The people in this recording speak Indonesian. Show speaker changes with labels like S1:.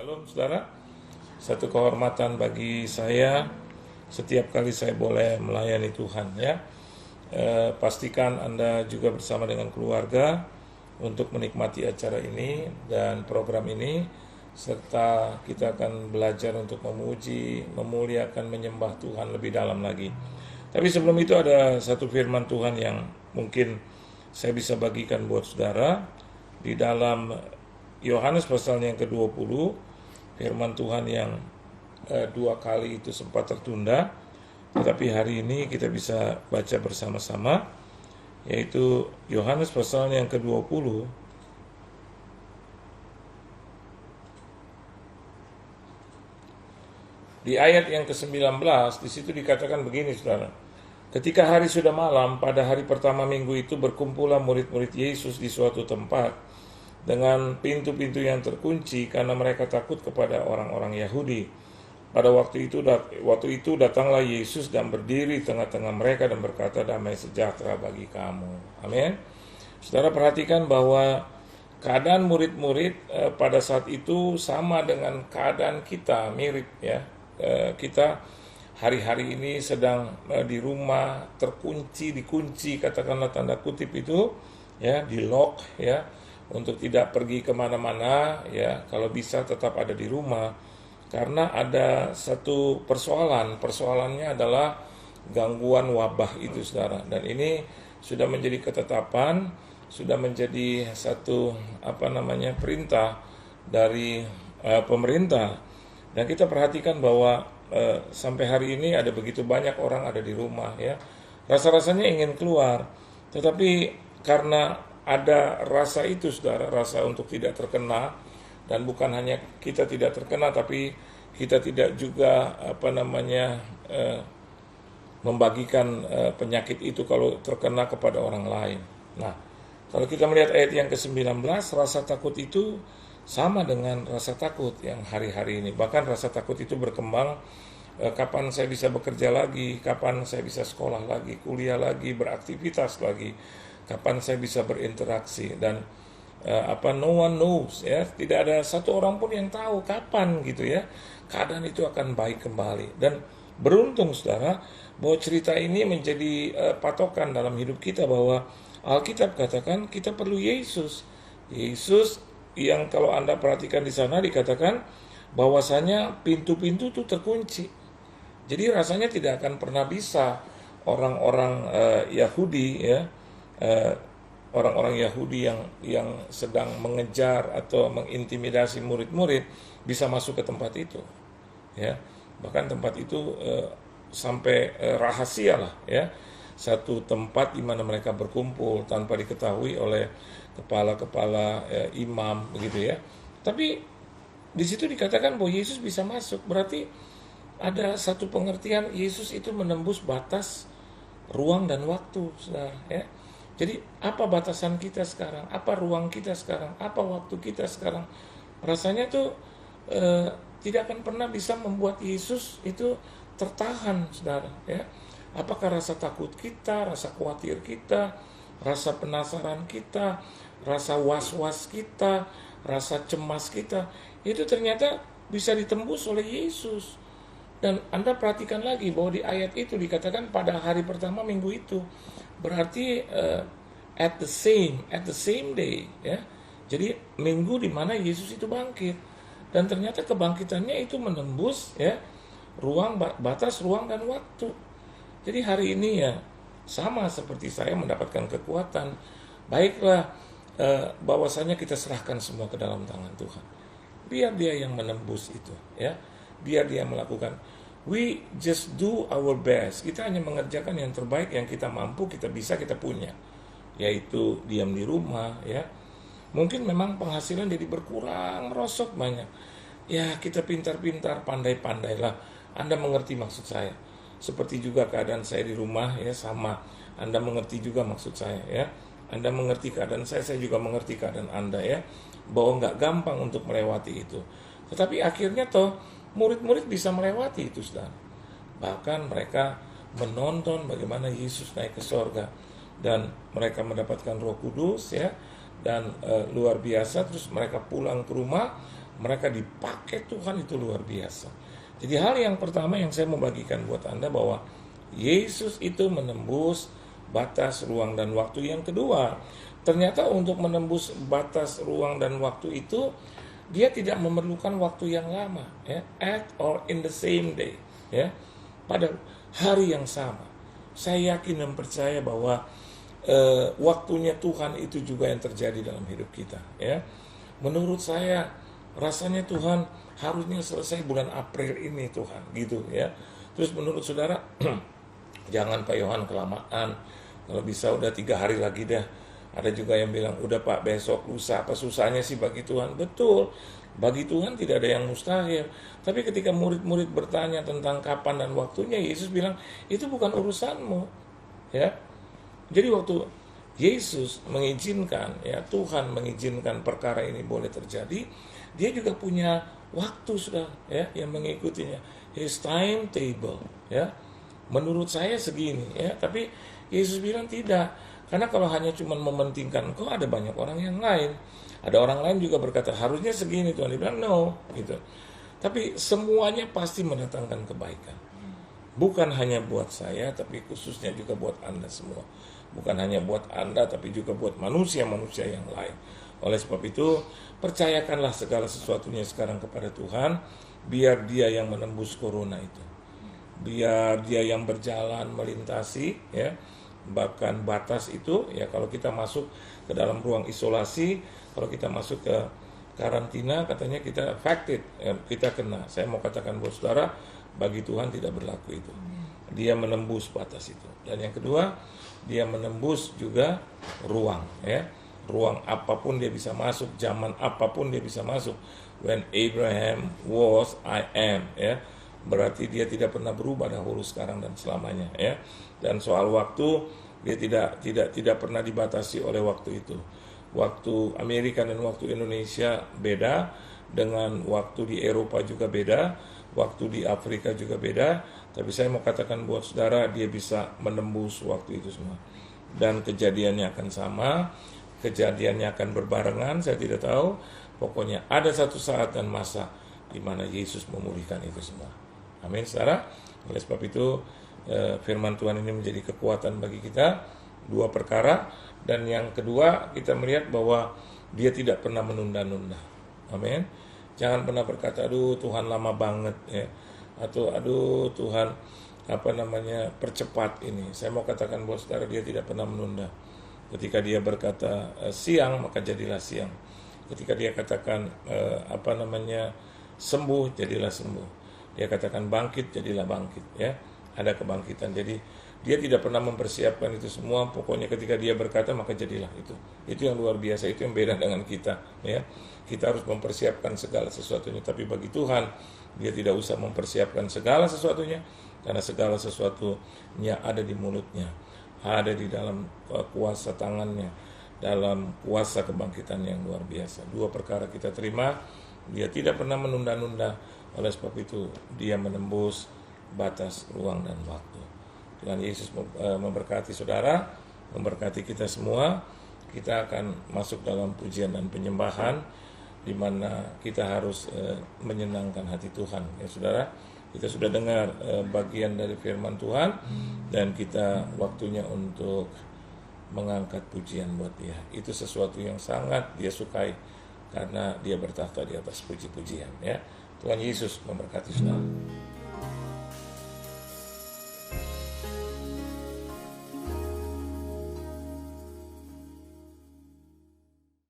S1: Shalom saudara, satu kehormatan bagi saya setiap kali saya boleh melayani Tuhan ya. Pastikan Anda juga bersama dengan keluarga untuk menikmati acara ini dan program ini, serta kita akan belajar untuk memuji, memuliakan, menyembah Tuhan lebih dalam lagi. Tapi sebelum itu ada satu firman Tuhan yang mungkin saya bisa bagikan buat saudara di dalam Yohanes pasalnya yang ke-20, firman Tuhan yang dua kali itu sempat tertunda, tetapi hari ini kita bisa baca bersama-sama, yaitu Yohanes pasalnya yang ke-20 di ayat yang ke-19. Di situ dikatakan begini saudara, ketika hari sudah malam pada hari pertama minggu itu, berkumpullah murid-murid Yesus di suatu tempat dengan pintu-pintu yang terkunci karena mereka takut kepada orang-orang Yahudi. Pada waktu itu datanglah Yesus dan berdiri di tengah-tengah mereka dan berkata, damai sejahtera bagi kamu. Amin. Saudara perhatikan bahwa keadaan murid-murid pada saat itu sama dengan keadaan kita, mirip ya. Kita hari-hari ini sedang di rumah, terkunci, dikunci, katakanlah tanda kutip itu ya, di lock ya, untuk tidak pergi kemana-mana ya, kalau bisa tetap ada di rumah, karena ada satu persoalannya adalah gangguan wabah itu saudara, dan ini sudah menjadi ketetapan, sudah menjadi satu perintah dari pemerintah, dan kita perhatikan bahwa sampai hari ini ada begitu banyak orang ada di rumah ya, rasa-rasanya ingin keluar, tetapi karena ada rasa itu saudara, rasa untuk tidak terkena, dan bukan hanya kita tidak terkena, tapi kita tidak juga membagikan penyakit itu kalau terkena kepada orang lain. Nah, kalau kita melihat ayat yang ke-19, rasa takut itu sama dengan rasa takut yang hari-hari ini. Bahkan rasa takut itu berkembang, kapan saya bisa bekerja lagi, kapan saya bisa sekolah lagi, kuliah lagi, beraktivitas lagi, kapan saya bisa berinteraksi, dan no one knows ya, tidak ada satu orang pun yang tahu kapan gitu ya keadaan itu akan baik kembali. Dan beruntung saudara bahwa cerita ini menjadi patokan dalam hidup kita, bahwa Alkitab katakan kita perlu Yesus yang kalau Anda perhatikan di sana dikatakan bahwasanya pintu-pintu itu terkunci. Jadi rasanya tidak akan pernah bisa orang-orang Yahudi ya, orang-orang Yahudi yang sedang mengejar atau mengintimidasi murid-murid bisa masuk ke tempat itu ya. Bahkan tempat itu sampai rahasia lah ya, satu tempat di mana mereka berkumpul tanpa diketahui oleh kepala-kepala imam begitu ya. Tapi di situ dikatakan bahwa Yesus bisa masuk, berarti ada satu pengertian Yesus itu menembus batas ruang dan waktu saudara ya. Jadi apa batasan kita sekarang, apa ruang kita sekarang, apa waktu kita sekarang, rasanya tuh tidak akan pernah bisa membuat Yesus itu tertahan saudara ya. Apakah rasa takut kita, rasa khawatir kita, rasa penasaran kita, rasa was-was kita, rasa cemas kita, itu ternyata bisa ditembus oleh Yesus. Dan Anda perhatikan lagi bahwa di ayat itu dikatakan pada hari pertama minggu itu, berarti at the same day ya. Jadi minggu di mana Yesus itu bangkit, dan ternyata kebangkitannya itu menembus ya batas ruang dan waktu. Jadi hari ini ya sama seperti saya mendapatkan kekuatan, baiklah bahwasanya kita serahkan semua ke dalam tangan Tuhan. Biar Dia yang menembus itu ya. Biar Dia melakukan. We just do our best. Kita hanya mengerjakan yang terbaik yang kita mampu, kita bisa, kita punya, yaitu diam di rumah ya. Mungkin memang penghasilan jadi berkurang, merosot banyak. Ya kita pintar-pintar, pandai-pandailah. Anda mengerti maksud saya. Seperti juga keadaan saya di rumah ya, sama. Anda mengerti juga maksud saya ya. Anda mengerti keadaan saya juga mengerti keadaan Anda ya. Bahwa nggak gampang untuk melewati itu. Tetapi akhirnya toh murid-murid bisa melewati itu saudara. Bahkan mereka menonton bagaimana Yesus naik ke sorga, dan mereka mendapatkan Roh Kudus ya, dan luar biasa. Terus mereka pulang ke rumah, mereka dipakai Tuhan itu luar biasa. Jadi hal yang pertama yang saya mau bagikan buat Anda bahwa Yesus itu menembus batas ruang dan waktu. Yang kedua, ternyata untuk menembus batas ruang dan waktu itu dia tidak memerlukan waktu yang lama, ya, at or in the same day, ya, pada hari yang sama. Saya yakin dan percaya bahwa waktunya Tuhan itu juga yang terjadi dalam hidup kita, ya. Menurut saya rasanya Tuhan harusnya selesai bulan April ini Tuhan, gitu ya. Terus menurut saudara jangan Pak Yohan kelamaan, kalau bisa udah 3 hari lagi dah. Ada juga yang bilang udah Pak besok lusa, apa susahnya sih bagi Tuhan? Betul, bagi Tuhan tidak ada yang mustahil. Tapi ketika murid-murid bertanya tentang kapan dan waktunya, Yesus bilang itu bukan urusanmu, ya. Jadi waktu Yesus mengizinkan, ya, Tuhan mengizinkan perkara ini boleh terjadi, dia juga punya waktu sudah, ya, yang mengikutinya. His timetable, ya. Menurut saya segini, ya, tapi Yesus bilang tidak. Karena kalau hanya cuma mementingkan kok ada banyak orang yang lain. Ada orang lain juga berkata harusnya segini, Tuhan bilang no, gitu. Tapi semuanya pasti mendatangkan kebaikan. Bukan hanya buat saya, tapi khususnya juga buat Anda semua. Bukan hanya buat Anda, tapi juga buat manusia-manusia yang lain. Oleh sebab itu, percayakanlah segala sesuatunya sekarang kepada Tuhan, biar Dia yang menembus corona itu. Biar Dia yang berjalan melintasi, ya, bahkan batas itu, ya, kalau kita masuk ke dalam ruang isolasi, kalau kita masuk ke karantina, katanya kita affected, ya, kita kena. Saya mau katakan buat saudara, bagi Tuhan tidak berlaku itu. Dia menembus batas itu. Dan yang kedua, dia menembus juga ruang, ya. Ruang apapun dia bisa masuk, zaman apapun dia bisa masuk. When Abraham was, I am, ya. Berarti dia tidak pernah berubah dahulu, sekarang dan selamanya, ya. Dan soal waktu, dia tidak pernah dibatasi oleh waktu itu. Waktu Amerika dan waktu Indonesia beda, dengan waktu di Eropa juga beda, waktu di Afrika juga beda. Tapi saya mau katakan buat saudara, dia bisa menembus waktu itu semua. Dan kejadiannya akan sama, kejadiannya akan berbarengan, saya tidak tahu. Pokoknya ada satu saat dan masa di mana Yesus memulihkan itu semua. Amin, saudara. Oleh sebab itu, firman Tuhan ini menjadi kekuatan bagi kita. 2 perkara. Dan yang kedua, kita melihat bahwa dia tidak pernah menunda-nunda. Amin. Jangan pernah berkata, aduh Tuhan lama banget, ya. Atau aduh Tuhan percepat ini. Saya mau katakan buat saudara, dia tidak pernah menunda. Ketika dia berkata siang, maka jadilah siang. Ketika dia katakan sembuh, jadilah sembuh. Dia katakan bangkit, jadilah bangkit, ya. Ada kebangkitan. Jadi dia tidak pernah mempersiapkan itu semua. Pokoknya ketika dia berkata, maka jadilah itu. Itu yang luar biasa, itu yang beda dengan kita, ya. Kita harus mempersiapkan segala sesuatunya. Tapi bagi Tuhan, dia tidak usah mempersiapkan segala sesuatunya, karena segala sesuatunya ada di mulutnya, ada di dalam kuasa tangannya, dalam kuasa kebangkitan yang luar biasa. 2 perkara kita terima, dia tidak pernah menunda-nunda. Oleh sebab itu, dia menembus batas ruang dan waktu. Tuhan Yesus memberkati saudara, memberkati kita semua. Kita akan masuk dalam pujian dan penyembahan, di mana kita harus menyenangkan hati Tuhan, ya saudara. Kita sudah dengar bagian dari firman Tuhan, dan kita waktunya untuk mengangkat pujian buat Dia. Itu sesuatu yang sangat Dia sukai, karena Dia bertahta di atas puji-pujian, ya. Tuhan Yesus memberkati saudara.